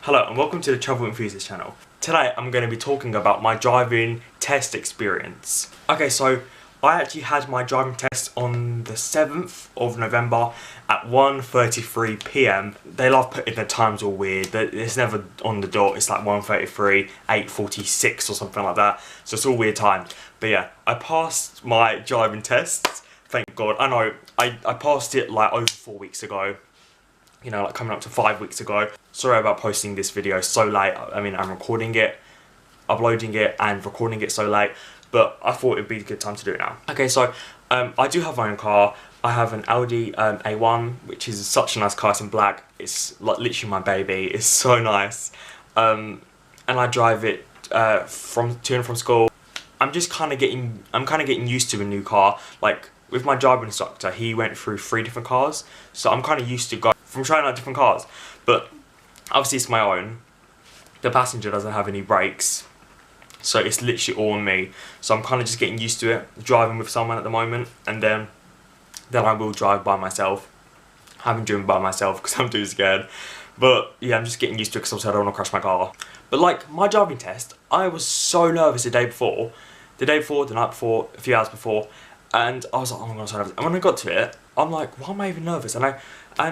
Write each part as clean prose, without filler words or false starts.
Hello and welcome to the Travel Enthusiast channel. Today I'm going to be talking about my driving test experience. Okay, so I actually had my driving test on the 7th of November at 1:33 PM. They love putting the times all weird. It's never on the dot. It's like 1:33, 8:46 or something like that. So it's all weird times. But yeah, I passed my driving test. Thank God. I know, I passed it like over 4 weeks ago. You know, like coming up to 5 weeks ago. Sorry about posting this video so late. I mean, I'm recording it, uploading it, and recording it so late, but I thought it'd be a good time to do it now. Okay, so I do have my own car. I have an Audi A1, which is such a nice car. It's in black. It's like literally my baby. It's so nice, and I drive it to and from school. I'm kind of getting used to a new car. Like with my driving instructor, he went through 3 different cars, so I'm kind of used to going from trying out different cars. But obviously it's my own. The passenger doesn't have any brakes, so it's literally all on me. So I'm kind of just getting used to it, driving with someone at the moment, and then I will drive by myself. I haven't driven by myself because I'm too scared. But yeah, I'm just getting used to it because obviously I don't want to crash my car. But like my driving test, I was so nervous the night before, the night before, a few hours before, and I was like, oh my god, I'm so nervous. And when I got to it, I'm like, why am I even nervous? And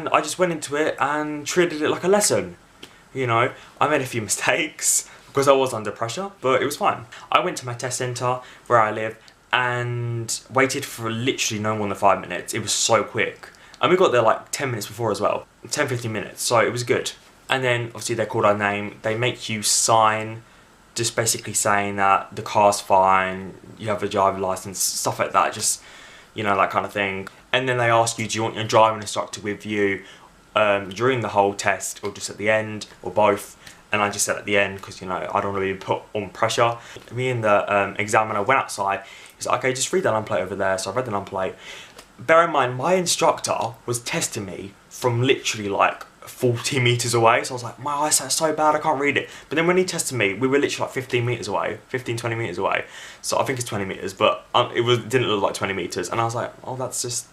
I just went into it and treated it like a lesson. You know, I made a few mistakes because I was under pressure, but it was fine. I went to my test centre where I live and waited for literally no more than 5 minutes. It was so quick. And we got there like 10 minutes before as well. 10-15 minutes, so it was good. And then obviously they called our name. They make you sign, just basically saying that the car's fine, you have a driving licence, stuff like that, just, you know, that kind of thing. And then they ask you, do you want your driving instructor with you during the whole test, or just at the end, or both? And I just said at the end because, you know, I don't want to be put on pressure. Me and the examiner went outside. He's like, okay, just read the number plate over there. So I read the number plate. Bear in mind, my instructor was testing me from literally like 40 metres away. So I was like, my eyesight's so bad, I can't read it. But then when he tested me, we were literally like 15 metres away, 15-20 metres away. So I think it's 20 metres, but it didn't look like 20 metres. And I was like, oh, that's just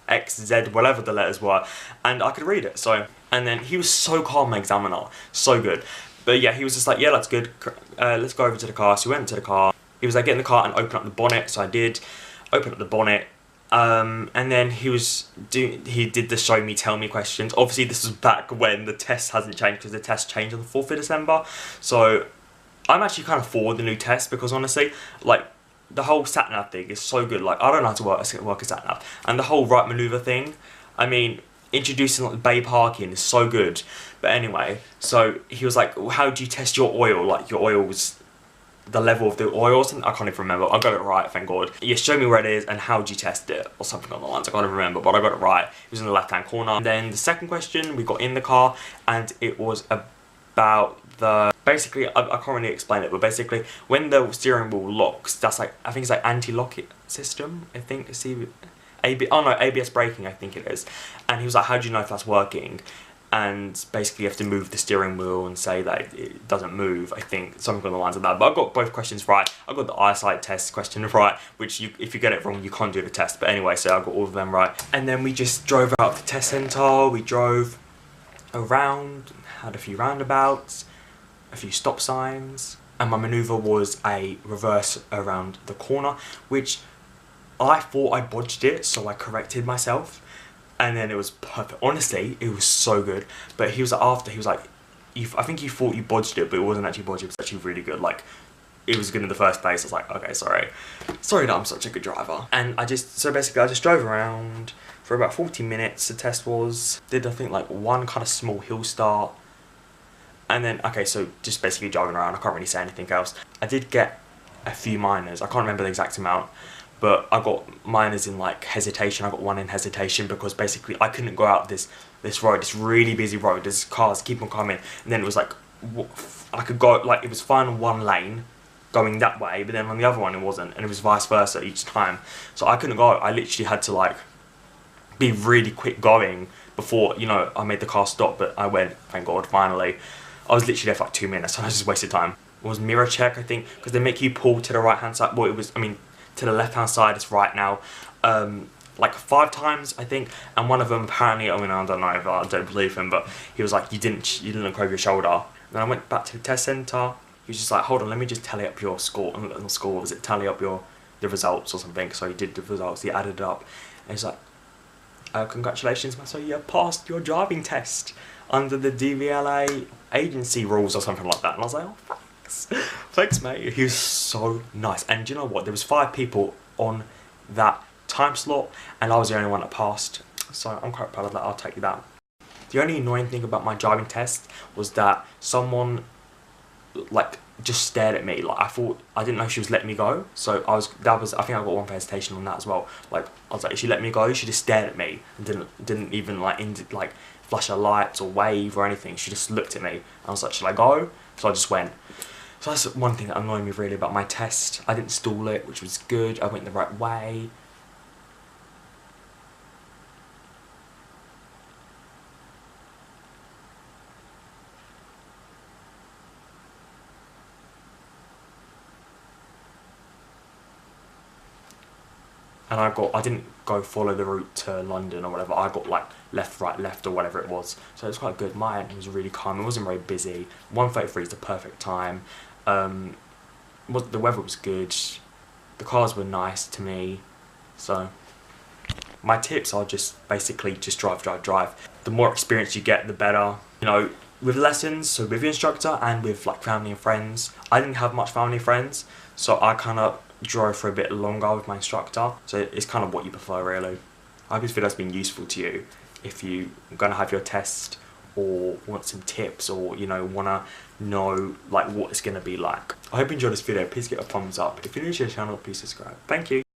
X, Z, whatever the letters were, and I could read it. So, and then he was so calm, my examiner, so good. But yeah, he was just like, yeah, that's good, let's go over to the car. So we went to the car. He was like, get in the car and open up the bonnet. So I did, open up the bonnet, and then he did the show me, tell me questions. Obviously this was back when the test hasn't changed, because the test changed on the 4th of December. So I'm actually kind of for the new test, because honestly, like, the whole sat-nav thing is so good. Like, I don't know how to work a sat-nav. And the whole right manoeuvre thing, I mean, introducing like bay parking is so good. But anyway, so he was like, well, how do you test your oil? Like, your oil's, the level of the oil or something? I can't even remember. I got it right, thank God. Yeah, show me where it is and how do you test it? Or something along the lines. I can't even remember, but I got it right. It was in the left-hand corner. And then the second question, we got in the car, and it was about basically, I can't really explain it, but basically when the steering wheel locks, that's like, I think it's like anti-lock system, I think, ABS braking, I think it is. And he was like, how do you know if that's working? And basically you have to move the steering wheel and say that it doesn't move, I think, something along the lines of that. But I got both questions right. I got the Eyesight test question right, which if you get it wrong, you can't do the test. But anyway, so I got all of them right. And then we just drove out to the test centre, we drove around, had a few roundabouts, a few stop signs, and my manoeuvre was a reverse around the corner, which I thought I bodged it, so I corrected myself, and then it was perfect. Honestly, it was so good. But he was like, after, he was like, I think you thought you bodged it, but it wasn't actually bodged, it was actually really good. Like, it was good in the first place. I was like, okay, sorry that I'm such a good driver. And so basically I just drove around for about 40 minutes, the test was, did I think like one kind of small hill start, and then, okay, so just basically driving around, I can't really say anything else. I did get a few minors, I can't remember the exact amount, but I got minors in like hesitation. I got one in hesitation because basically I couldn't go out this road, this really busy road, there's cars keep on coming, and then it was like, I could go, like, it was fine on one lane, going that way, but then on the other one it wasn't, and it was vice versa each time. So I couldn't go, I literally had to like, be really quick going before, you know, I made the car stop, but I went, thank God, finally. I was literally there for like 2 minutes, and I just wasted time. It was mirror check, I think, because they make you pull to the right hand side. Well, it was, I mean, to the left hand side, it's right now. like 5 times, I think, and one of them apparently, I mean, I don't know if I don't believe him, but he was like, you didn't look over your shoulder. Then I went back to the test centre. He was just like, hold on, let me just tally up your score. Not score, was it tally up the results or something? So he did the results, he added it up, and he's like, congratulations, man, so you passed your driving test under the DVLA agency rules or something like that. And I was like, oh, thanks. Thanks, mate. He was so nice. And do you know what? There was 5 people on that time slot, and I was the only one that passed. So I'm quite proud of that. I'll take that. The only annoying thing about my driving test was that someone like just stared at me. Like I didn't know she was letting me go. So I think I got 1 for hesitation on that as well. Like I was like, if she let me go, she just stared at me and didn't even like flash her lights or wave or anything. She just looked at me and I was like, should I go? So I just went. So that's one thing that annoyed me really about my test. I didn't stall it, which was good. I went the right way. And I didn't go follow the route to London or whatever. I got like left, right, left or whatever it was. So it was quite good. My end was really calm. It wasn't very busy. 1:33 is the perfect time. The weather was good. The cars were nice to me. So my tips are just basically just drive. The more experience you get, the better. You know, with lessons, so with your instructor and with like family and friends. I didn't have much family and friends, so I kind of drove for a bit longer with my instructor. So it's kind of what you prefer really. I hope this video has been useful to you if you're going to have your test or want some tips or, you know, want to know like what it's going to be like. I hope you enjoyed this video. Please give it a thumbs up. If you're new to the channel, please subscribe. Thank you.